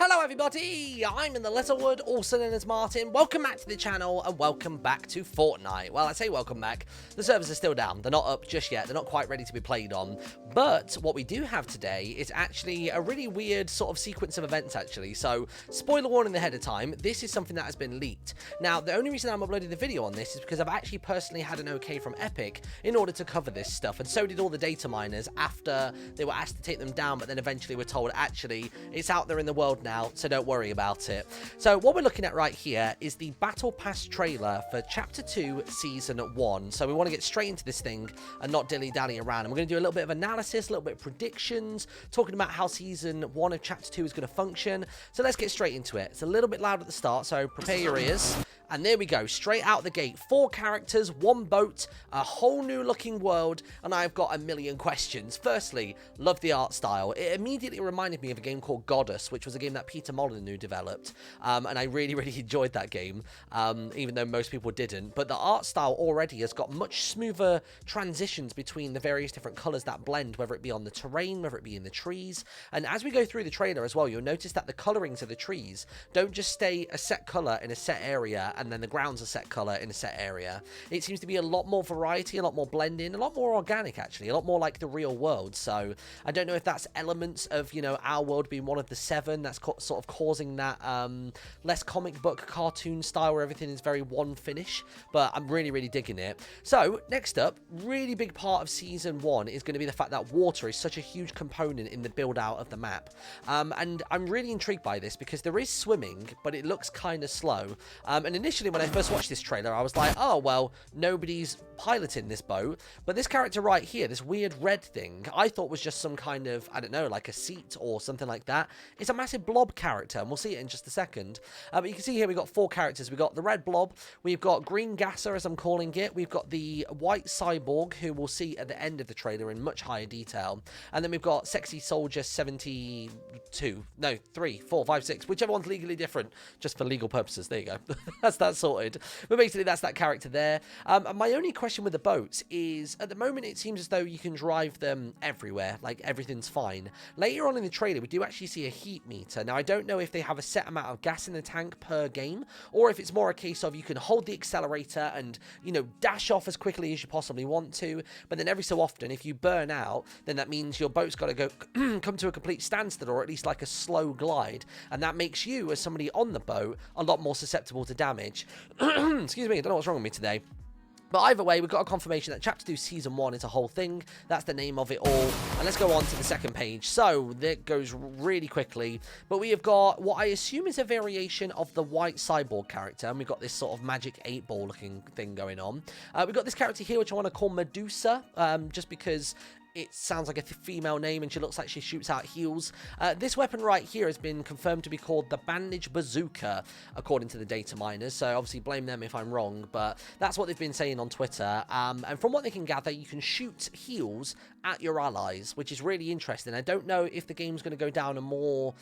Hello everybody, I'm InTheLittleWood, also known as Martin. Welcome back to the channel and welcome back to Fortnite. Well, I say welcome back, the servers are still down. They're not up just yet, they're not quite ready to be played on. But what we do have today is actually a really weird sort of sequence of events actually. So, spoiler warning ahead of time, this is something that has been leaked. Now, the only reason I'm uploading the video on this is because I've actually personally had an okay from Epic in order to cover this stuff. And so did all the data miners after they were asked to take them down, but then eventually were told, actually, it's out there in the world now, so don't worry about it. So what we're looking at right here is the Battle Pass trailer for Chapter 2, Season 1. So we want to get straight into this thing and not dilly-dally around. And we're going to do a little bit of analysis, a little bit of predictions, talking about how Season 1 of Chapter 2 is going to function. So let's get straight into it. It's a little bit loud at the start, so prepare your ears. And there we go, straight out the gate. 4 characters, 1 boat, a whole new looking world, and I've got a million questions. Firstly, love the art style. It immediately reminded me of a game called Goddess, which was a game that Peter Molyneux developed. And I really enjoyed that game, even though most people didn't. But the art style already has got much smoother transitions between the various different colours that blend, whether it be on the terrain, whether it be in the trees. And as we go through the trailer as well, you'll notice that the colourings of the trees don't just stay a set colour in a set area, and then the ground's a set colour in a set area. It seems to be a lot more variety, a lot more blending, a lot more organic actually, a lot more like the real world. So I don't know if that's elements of, you know, our world being one of the 7 that's sort of causing that less comic book cartoon style where everything is very one finish, but I'm really digging it. So next up, really big part of Season 1 is going to be the fact that water is such a huge component in the build out of the map. And I'm really intrigued by this because there is swimming, but it looks kind of slow. And initially when I first watched this trailer, I was like, oh, well, nobody's piloting this boat. But this character right here, this weird red thing, I thought was just some kind of, I don't know, like a seat or something like that. It's a massive blob character, and we'll see it in just a second. But you can see here we've got 4 characters. We've got the red blob, we've got green gasser, as I'm calling it, we've got the white cyborg, who we'll see at the end of the trailer in much higher detail, and then we've got sexy soldier 72, no, 3, 4, 5, 6, whichever one's legally different, just for legal purposes. There you go. That's that sorted. But basically, that's that character there. And my only question with the boats is, at the moment, it seems as though you can drive them everywhere, like everything's fine. Later on in the trailer, we do actually see a heat meter. Now, I don't know if they have a set amount of gas in the tank per game, or if it's more a case of you can hold the accelerator and, you know, dash off as quickly as you possibly want to. But then every so often, if you burn out, then that means your boat's got to go come to a complete standstill, or at least like a slow glide. And that makes you, as somebody on the boat, a lot more susceptible to damage. Excuse me, I don't know what's wrong with me today. But either way, we've got a confirmation that Chapter 2 Season 1 is a whole thing. That's the name of it all. And let's go on to the second page. So, that goes really quickly. But we have got what I assume is a variation of the white cyborg character. And we've got this sort of magic 8-ball looking thing going on. We've got this character here, which I want to call Medusa. Just because it sounds like a female name and she looks like she shoots out heels. This weapon right here has been confirmed to be called the Bandage Bazooka, according to the data miners. So obviously blame them if I'm wrong, but that's what they've been saying on Twitter. And from what they can gather, you can shoot heals at your allies, which is really interesting. I don't know if the game's going to go down a more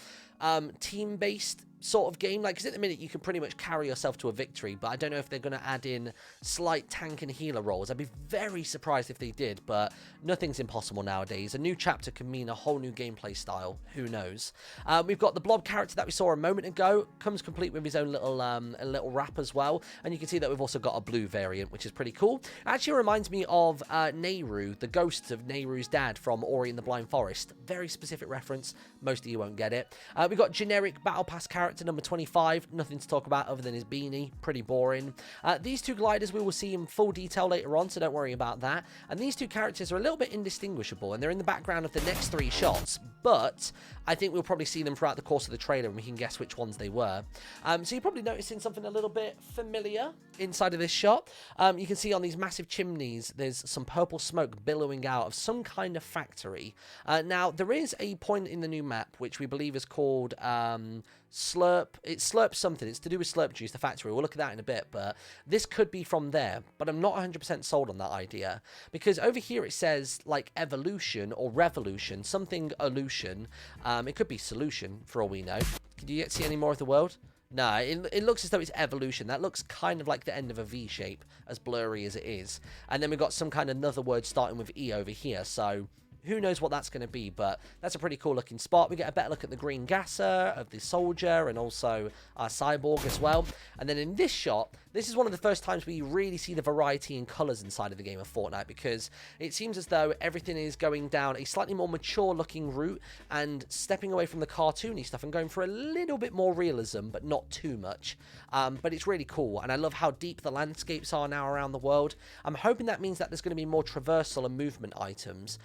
team-based sort of game, like, because at the minute you can pretty much carry yourself to a victory, but I don't know if they're going to add in slight tank and healer roles. I'd be very surprised if they did, but nothing's impossible nowadays. A new chapter can mean a whole new gameplay style. Who knows? We've got the blob character that we saw a moment ago, comes complete with his own little a little wrap as well, and you can see that we've also got a blue variant, which is pretty cool. It actually reminds me of Nehru, the ghost of Nehru's dad from Ori and the Blind Forest. Very specific reference. Most of you won't get it. We've got generic Battle Pass character number 25, nothing to talk about other than his beanie, pretty boring. These 2 gliders we will see in full detail later on, so don't worry about that. And these 2 characters are a little bit indistinguishable, and they're in the background of the next 3 shots, but I think we'll probably see them throughout the course of the trailer, and we can guess which ones they were. So you're probably noticing something a little bit familiar inside of this shot. You can see on these massive chimneys, there's some purple smoke billowing out of some kind of factory. Now, there is a point in the new map, which we believe is called Slurp. It's Slurp something. It's to do with Slurp Juice, the factory. We'll look at that in a bit, but this could be from there. But I'm not 100% sold on that idea, because over here it says like evolution or revolution, something illusion. It could be solution for all we know. Can you see any more of the world? No, it looks as though it's evolution. That looks kind of like the end of a V shape, as blurry as it is. And then we've got some kind of another word starting with E over here, so who knows what that's going to be, but that's a pretty cool looking spot. We get a better look at the green gasser of the soldier and also our cyborg as well. And then in this shot, this is one of the first times we really see the variety in colors inside of the game of Fortnite, because it seems as though everything is going down a slightly more mature looking route and stepping away from the cartoony stuff and going for a little bit more realism, but not too much. But it's really cool, and I love how deep the landscapes are now around the world. I'm hoping that means that there's going to be more traversal and movement items,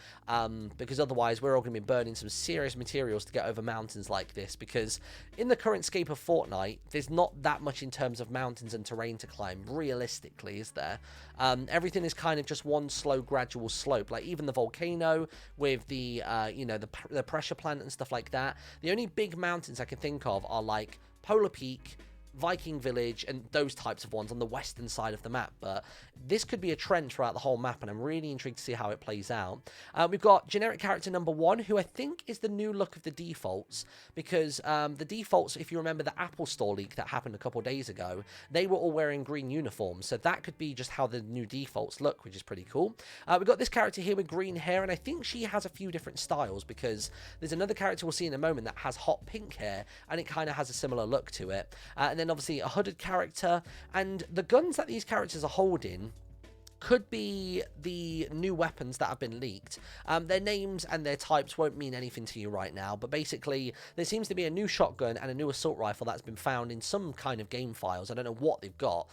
because otherwise we're all going to be burning some serious materials to get over mountains like this, because in the current scape of Fortnite, there's not that much in terms of mountains and terrain to climb, realistically, is there? Everything is kind of just one slow, gradual slope, like even the volcano with the, you know, the pressure plant and stuff like that. The only big mountains I can think of are like Polar Peak, Viking Village, and those types of ones on the western side of the map. But this could be a trend throughout the whole map, and I'm really intrigued to see how it plays out. We've got generic character number 1, who I think is the new look of the defaults, because the defaults, if you remember the Apple Store leak that happened a couple days ago, they were all wearing green uniforms, so that could be just how the new defaults look, which is pretty cool. We've got this character here with green hair, and I think she has a few different styles, because there's another character we'll see in a moment that has hot pink hair, and it kind of has a similar look to it. And then obviously a hooded character, and the guns that these characters are holding could be the new weapons that have been leaked. Their names and their types won't mean anything to you right now, but basically there seems to be a new shotgun and a new assault rifle that's been found in some kind of game files. I don't know what they've got,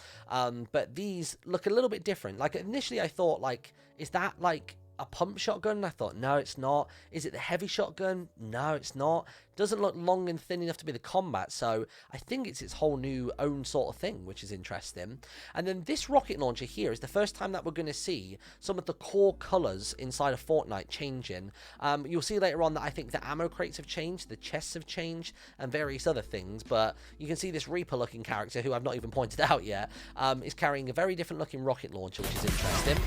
but these look a little bit different. Like initially I thought, like, is that like a pump shotgun? I thought, no, it's not. Is it the heavy shotgun? No, it's not. Doesn't look long and thin enough to be the combat, so I think it's its whole new own sort of thing, which is interesting. And then this rocket launcher here is the first time that we're going to see some of the core colors inside of Fortnite changing. You'll see later on that I think the ammo crates have changed, the chests have changed, and various other things, but you can see this Reaper looking character, who I've not even pointed out yet, is carrying a very different looking rocket launcher, which is interesting.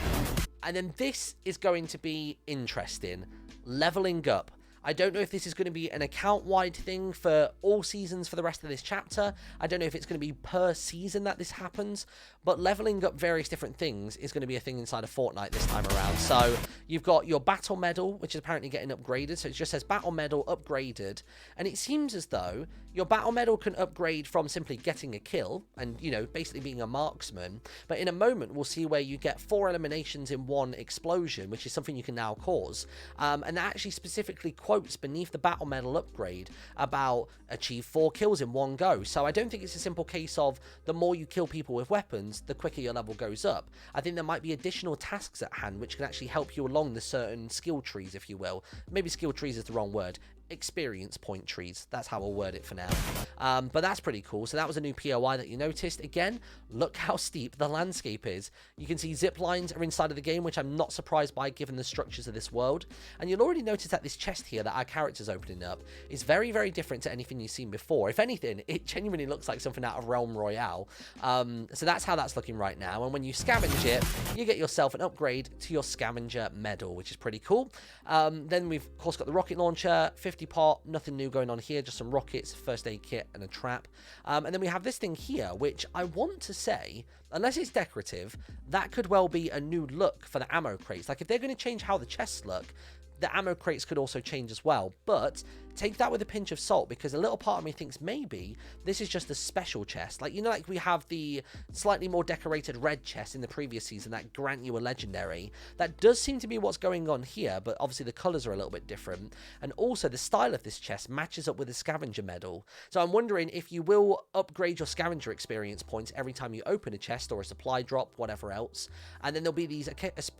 And then this is going to be interesting. Leveling up. I don't know if this is going to be an account-wide thing for all seasons for the rest of this chapter. I don't know if it's going to be per season that this happens, but leveling up various different things is going to be a thing inside of Fortnite this time around. So you've got your battle medal, which is apparently getting upgraded. So it just says battle medal upgraded, and it seems as though your battle medal can upgrade from simply getting a kill and, you know, basically being a marksman. But in a moment, we'll see where you get 4 eliminations in 1 explosion, which is something you can now cause. And that actually specifically quotes beneath the battle medal upgrade about achieve 4 kills in 1 go. So I don't think it's a simple case of the more you kill people with weapons, the quicker your level goes up. I think there might be additional tasks at hand which can actually help you along the certain skill trees, if you will. Maybe skill trees is the wrong word. Experience point trees, that's how I'll word it for now. But that's pretty cool. So that was a new POI that you noticed. Again, look how steep the landscape is. You can see zip lines are inside of the game, which I'm not surprised by given the structures of this world. And you'll already notice that this chest here that our character's opening up is very, very different to anything you've seen before. If anything, it genuinely looks like something out of Realm Royale. So that's how that's looking right now. And when you scavenge it, you get yourself an upgrade to your scavenger medal, which is pretty cool. Then we've of course got the rocket launcher, 50 pot, nothing new going on here, just some rockets, first aid kit, and a trap. And then we have this thing here, which I want to say, unless it's decorative, that could well be a new look for the ammo crates. Like if they're going to change how the chests look, the ammo crates could also change as well. But take that with a pinch of salt, because a little part of me thinks maybe this is just a special chest. Like, you know, like we have the slightly more decorated red chest in the previous season that grant you a legendary. That does seem to be what's going on here, but obviously the colors are a little bit different. And also the style of this chest matches up with the scavenger medal. So I'm wondering if you will upgrade your scavenger experience points every time you open a chest or a supply drop, whatever else. And then there'll be these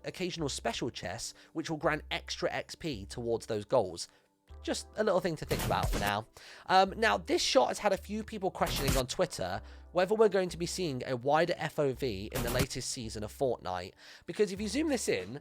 occasional special chests which will grant extra XP towards those goals. Just a little thing to think about for now. Now, this shot has had a few people questioning on Twitter whether we're going to be seeing a wider FOV in the latest season of Fortnite. Because if you zoom this in,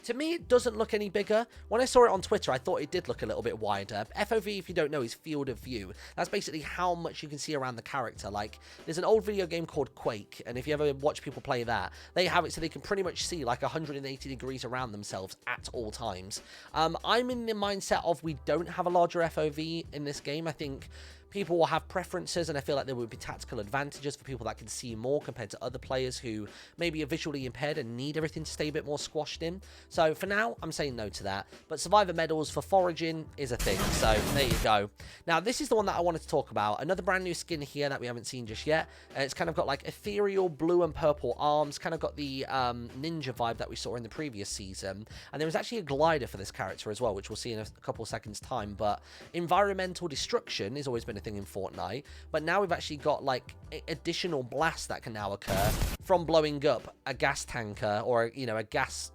to me, it doesn't look any bigger. When I saw it on Twitter, I thought it did look a little bit wider. FOV, if you don't know, is field of view. That's basically how much you can see around the character. Like, there's an old video game called Quake, and if you ever watch people play that, they have it so they can pretty much see like 180 degrees around themselves at all times. I'm in the mindset of we don't have a larger FOV in this game. I think people will have preferences, and I feel like there would be tactical advantages for people that can see more compared to other players who maybe are visually impaired and need everything to stay a bit more squashed in. So for now, I'm saying no to that. But survivor medals for foraging is a thing, so there you go. Now, this is the one that I wanted to talk about. Another brand new skin here that we haven't seen just yet. It's kind of got like ethereal blue and purple arms, kind of got the ninja vibe that we saw in the previous season. And there was actually a glider for this character as well, which we'll see in a couple of seconds time. But environmental destruction has always been a thing in Fortnite, but now we've actually got like additional blasts that can now occur from blowing up a gas tanker or, you know, a gas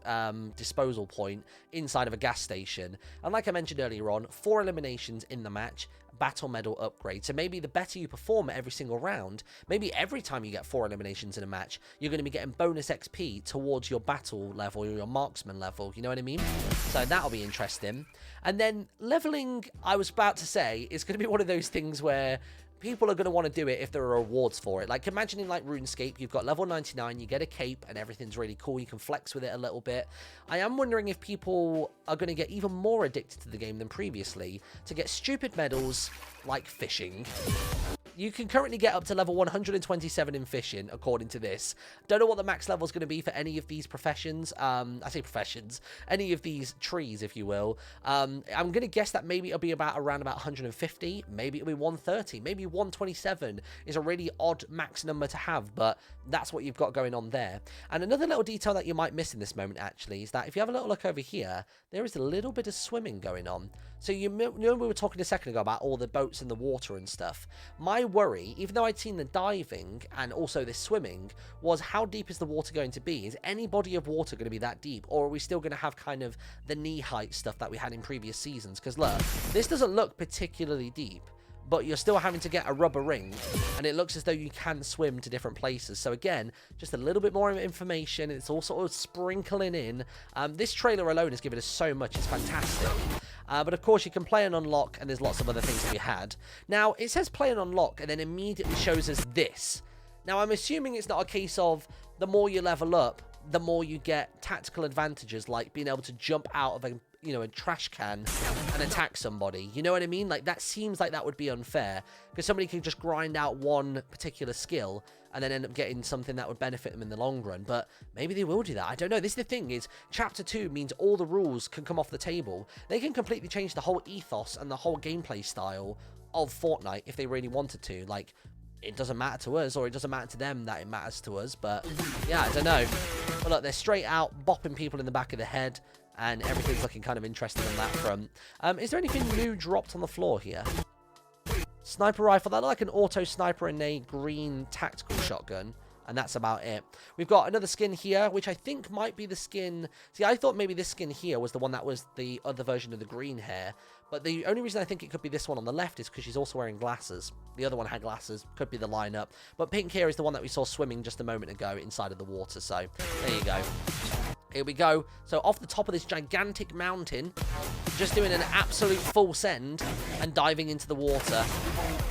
disposal point inside of a gas station. And like I mentioned earlier on, 4 eliminations in the match, battle medal upgrade. So maybe the better you perform at every single round, maybe every time you get 4 eliminations in a match, you're going to be getting bonus XP towards your battle level or your marksman level. You know what I mean? So that'll be interesting. And then leveling, I was about to say, is going to be one of those things where people are going to want to do it if there are rewards for it. Like, imagining like RuneScape, you've got level 99, you get a cape, and everything's really cool. You can flex with it a little bit. I am wondering if people are going to get even more addicted to the game than previously to get stupid medals like fishing. You can currently get up to level 127 in fishing, according to this. Don't know what the max level is going to be for any of these professions. I say professions. Any of these trees, if you will. I'm going to guess that maybe it'll be around about 150. Maybe it'll be 130. Maybe 127 is a really odd max number to have, but that's what you've got going on there. And another little detail that you might miss in this moment, actually, is that if you have a little look over here, there is a little bit of swimming going on. So you know we were talking a second ago about all the boats in the water and stuff. My worry, even though I'd seen the diving and also the swimming, was how deep is the water going to be? Is any body of water going to be that deep? Or are we still going to have kind of the knee height stuff that we had in previous seasons? Because look, this doesn't look particularly deep, but you're still having to get a rubber ring, and it looks as though you can swim to different places. So again, just a little bit more information. It's all sort of sprinkling in. This trailer alone has given us so much. It's fantastic. But of course, you can play and unlock, and there's lots of other things to be had. Now, it says play and unlock, and then immediately shows us this. Now, I'm assuming it's not a case of the more you level up, the more you get tactical advantages, like being able to jump out of a trash can and attack somebody. You know what I mean? Like, that seems like that would be unfair, because somebody can just grind out one particular skill and then end up getting something that would benefit them in the long run. But maybe they will do that. I don't know. This is the thing, is Chapter 2 means all the rules can come off the table. They can completely change the whole ethos and the whole gameplay style of Fortnite if they really wanted to. Like, it doesn't matter to us, or it doesn't matter to them that it matters to us. But yeah, I don't know. But look, they're straight out bopping people in the back of the head, and everything's looking kind of interesting on that front. Is there anything new dropped on the floor here? Sniper rifle. That looked like an auto sniper and a green tactical shotgun. And that's about it. We've got another skin here, which I think might be the skin. See, I thought maybe this skin here was the one that was the other version of the green hair. But the only reason I think it could be this one on the left is because she's also wearing glasses. The other one had glasses. Could be the lineup. But pink here is the one that we saw swimming just a moment ago inside of the water. So, there you go. Here we go. So off the top of this gigantic mountain, just doing an absolute full send and diving into the water.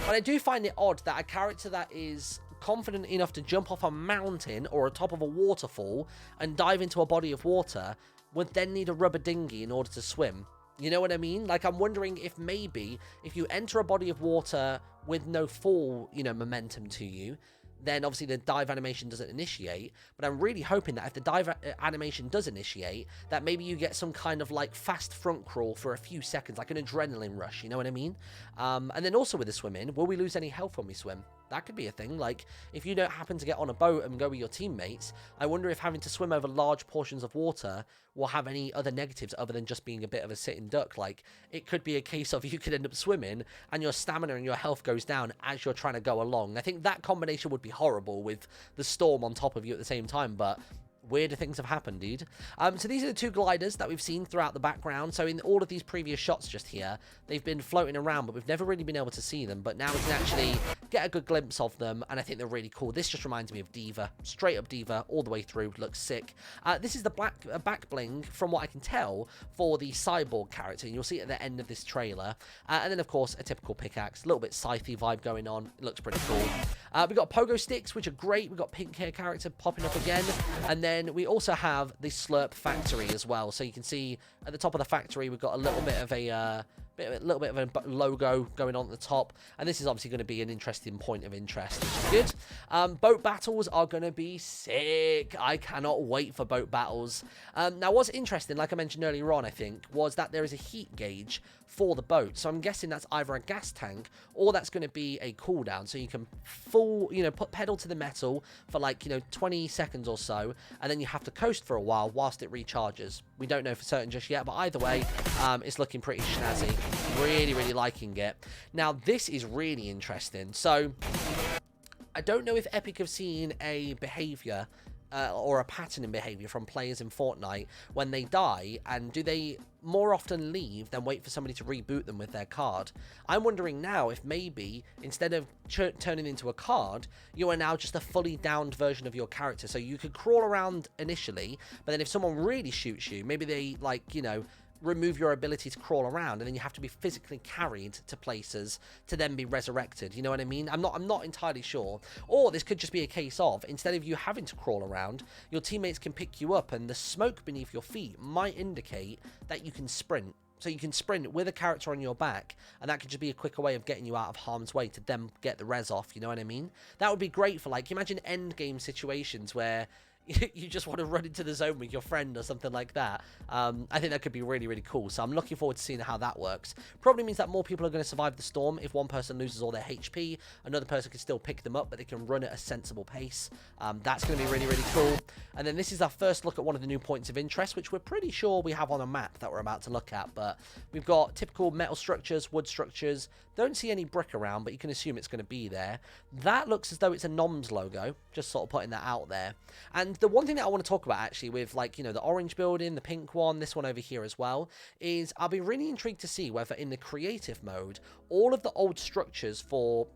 But I do find it odd that a character that is confident enough to jump off a mountain or atop of a waterfall and dive into a body of water would then need a rubber dinghy in order to swim. You know what I mean? Like, I'm wondering if maybe if you enter a body of water with no fall, momentum to you, then obviously the dive animation doesn't initiate. But I'm really hoping that if the dive animation does initiate, that maybe you get some kind of like fast front crawl for a few seconds, like an adrenaline rush, you know what I mean? And then also with the swimming, will we lose any health when we swim? That could be a thing. Like, if you don't happen to get on a boat and go with your teammates, I wonder if having to swim over large portions of water will have any other negatives other than just being a bit of a sitting duck. Like, it could be a case of you could end up swimming and your stamina and your health goes down as you're trying to go along. I think that combination would be horrible with the storm on top of you at the same time, but weirder things have happened, dude. So these are the 2 gliders that we've seen throughout the background. So in all of these previous shots just here, they've been floating around, but we've never really been able to see them. But now we can actually get a good glimpse of them, and I think they're really cool. This just reminds me of Diva. Straight up Diva, all the way through. Looks sick. This is the back bling, from what I can tell, for the cyborg character, and you'll see it at the end of this trailer. And then, of course, a typical pickaxe. A little bit scythy vibe going on. It looks pretty cool. We've got pogo sticks, which are great. We've got pink hair character popping up again. And then we also have the slurp factory as well. So you can see at the top of the factory, we've got a little bit of a A little bit of a logo going on at the top, and this is obviously going to be an interesting point of interest, which is good. Boat battles are going to be sick. I cannot wait for boat battles. Now, what's interesting, like I mentioned earlier on, I think, was that there is a heat gauge for the boat. So I'm guessing that's either a gas tank or that's going to be a cooldown. So you can put pedal to the metal for like, 20 seconds or so, and then you have to coast for a while whilst it recharges. We don't know for certain just yet, but either way, it's looking pretty snazzy. Really, really liking it. Now, this is really interesting. So I don't know if Epic have seen a behavior or a pattern in behavior from players in Fortnite when they die, and do they more often leave than wait for somebody to reboot them with their card? I'm wondering now if maybe instead of turning into a card, you are now just a fully downed version of your character. So you could crawl around initially, but then if someone really shoots you, maybe they remove your ability to crawl around, and then you have to be physically carried to places to then be resurrected. You know what I mean? I'm not entirely sure. Or this could just be a case of, instead of you having to crawl around, your teammates can pick you up, and the smoke beneath your feet might indicate that you can sprint. So you can sprint with a character on your back, and that could just be a quicker way of getting you out of harm's way to then get the res off, you know what I mean? That would be great for, like, imagine end game situations where you just want to run into the zone with your friend or something like that. I think that could be really, really cool. So I'm looking forward to seeing how that works. Probably means that more people are going to survive the storm. If one person loses all their HP, another person can still pick them up, but they can run at a sensible pace. That's going to be really, really cool. And then this is our first look at one of the new points of interest, which we're pretty sure we have on a map that we're about to look at. But we've got typical metal structures, wood structures. Don't see any brick around, but you can assume it's going to be there. That looks as though it's a NOMS logo, just sort of putting that out there. And the one thing that I want to talk about actually with, like, the orange building, the pink one, this one over here as well, is I'll be really intrigued to see whether in the creative mode, all of the old structures for,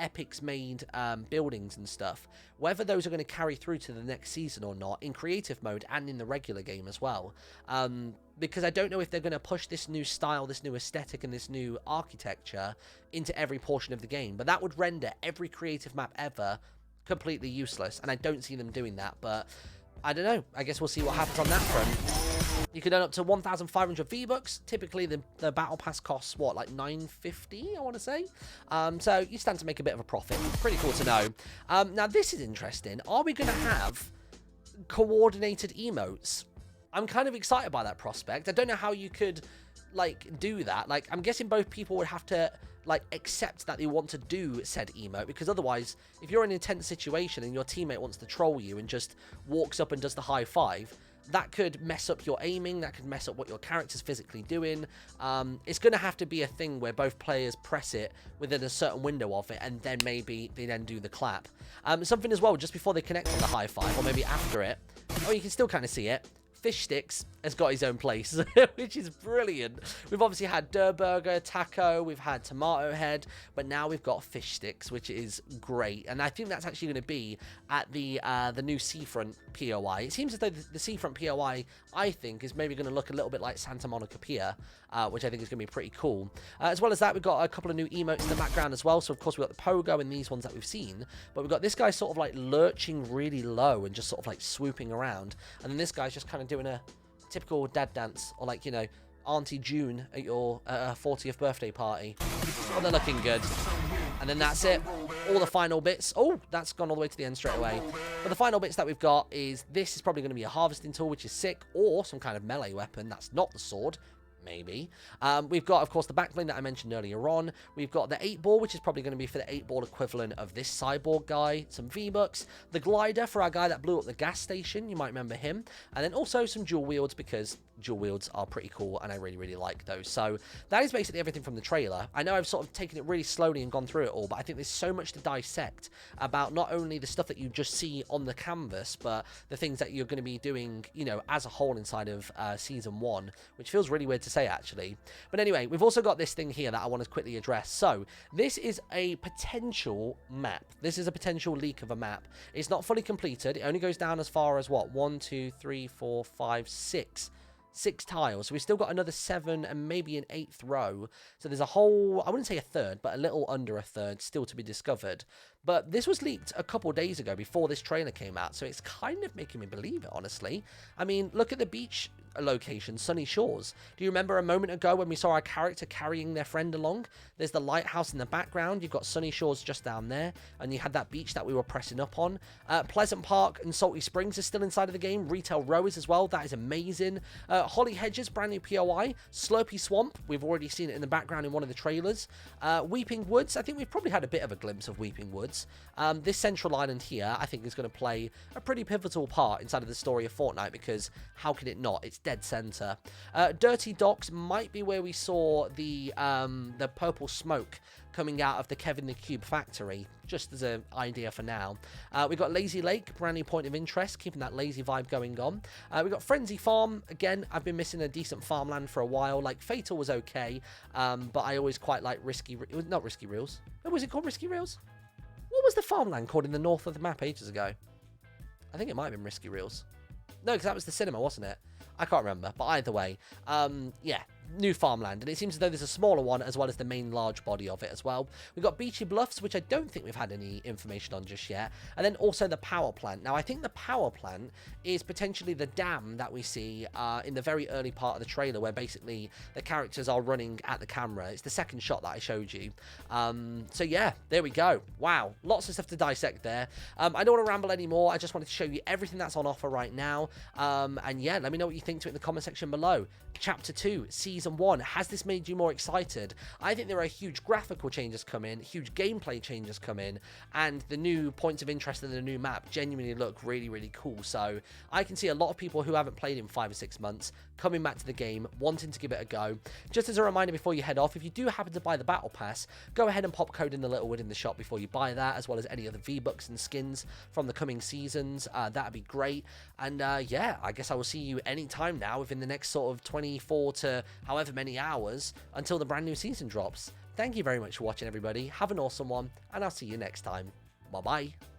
Epic's made buildings and stuff, whether those are going to carry through to the next season or not in creative mode and in the regular game as well. Because I don't know if they're going to push this new style, this new aesthetic, and this new architecture into every portion of the game. But that would render every creative map ever completely useless, and I don't see them doing that. But I don't know. I guess we'll see what happens on that front. You can earn up to 1,500 V-Bucks. Typically, the Battle Pass costs, what, like 950, I want to say? So you stand to make a bit of a profit. Pretty cool to know. Now, this is interesting. Are we going to have coordinated emotes? I'm kind of excited by that prospect. I don't know how you could, like, do that. Like, I'm guessing both people would have to, like, accept that they want to do said emote, because otherwise, if you're in an intense situation and your teammate wants to troll you and just walks up and does the high five, that could mess up your aiming, that could mess up what your character's physically doing. It's going to have to be a thing where both players press it within a certain window of it, and then maybe they then do the clap. Something as well, just before they connect on the high five, or maybe after it. Oh, you can still kind of see it. Fish Sticks has got his own place, which is brilliant. We've obviously had Durr Burger, Taco, we've had Tomato Head, but now we've got Fish Sticks, which is great. And I think that's actually going to be at the new Seafront POI. It seems as though the Seafront POI, I think, is maybe going to look a little bit like Santa Monica Pier, which I think is going to be pretty cool. As well as that, we've got a couple of new emotes in the background as well. So, of course, we've got the Pogo and these ones that we've seen, but we've got this guy sort of like lurching really low and just sort of like swooping around. And then this guy's just kind of doing a typical dad dance, or like, Auntie June at your 40th birthday party. Oh, they're looking good. And then that's it. All the final bits. Oh, that's gone all the way to the end straight away. But the final bits that we've got is, this is probably going to be a harvesting tool, which is sick, or some kind of melee weapon. That's not the sword. Maybe. We've got, of course, the back bling that I mentioned earlier on. We've got the 8-ball, which is probably going to be for the 8-ball equivalent of this cyborg guy. Some V-Bucks. The glider for our guy that blew up the gas station. You might remember him. And then also some dual wields, because dual wields are pretty cool, and I really, really like those. So that is basically everything from the trailer. I know I've sort of taken it really slowly and gone through it all, but I think there's so much to dissect about not only the stuff that you just see on the canvas, but the things that you're going to be doing, as a whole inside of Season 1, which feels really weird to say, actually. But anyway, we've also got this thing here that I want to quickly address. So this is a potential map. This is a potential leak of a map. It's not fully completed. It only goes down as far as what? 1, 2, 3, 4, 5, 6. 6 tiles. So we've still got another 7 and maybe an 8th row. So there's a whole, I wouldn't say a third, but a little under a third still to be discovered. But this was leaked a couple days ago before this trailer came out, so it's kind of making me believe it, honestly. I mean, look at the beach location, Sunny Shores. Do you remember a moment ago when we saw our character carrying their friend along? There's the lighthouse in the background, you've got Sunny Shores just down there, and you had that beach that we were pressing up on. Pleasant Park and Salty Springs is still inside of the game. Retail Rowers as well, that is amazing. Holly Hedges, brand new POI. Slurpy Swamp, we've already seen it in the background in one of the trailers. Weeping Woods, I think we've probably had a bit of a glimpse of Weeping Woods. This central island here, I think, is going to play a pretty pivotal part inside of the story of Fortnite, because how can it not? It's dead center. Dirty Docks might be where we saw the purple smoke coming out of the Kevin the Cube factory, just as an idea for now. We've got Lazy Lake, brand new point of interest, keeping that lazy vibe going on. We've got Frenzy Farm. Again, I've been missing a decent farmland for a while. Like, Fatal was okay, but I always quite like Risky... It was not Risky Reels. What was it called? Risky Reels? What was the farmland called in the north of the map ages ago? I think it might have been Risky Reels. No, because that was the cinema, wasn't it? I can't remember, but either way, yeah, new farmland, and it seems as though there's a smaller one as well as the main large body of it as well. We've got Beachy Bluffs, which I don't think we've had any information on just yet, and then also the power plant. Now, I think the power plant is potentially the dam that we see in the very early part of the trailer, where basically the characters are running at the camera. It's the second shot that I showed you. So yeah, there we go. Wow, lots of stuff to dissect there. I don't want to ramble anymore. I just wanted to show you everything that's on offer right now, and yeah, let me know what you think to it in the comment section below. Chapter 2, Season 1, has this made you more excited? I think there are huge graphical changes coming, huge gameplay changes coming, and the new points of interest in the new map genuinely look really, really cool. So I can see a lot of people who haven't played in 5 or 6 months coming back to the game, wanting to give it a go. Just as a reminder before you head off, if you do happen to buy the Battle Pass, go ahead and pop code InTheLittleWood in the shop before you buy that, as well as any other V-Bucks and skins from the coming seasons. That'd be great. And yeah, I guess I will see you anytime now within the next sort of 24 to however many hours until the brand new season drops. Thank you very much for watching, everybody. Have an awesome one, and I'll see you next time. Bye-bye.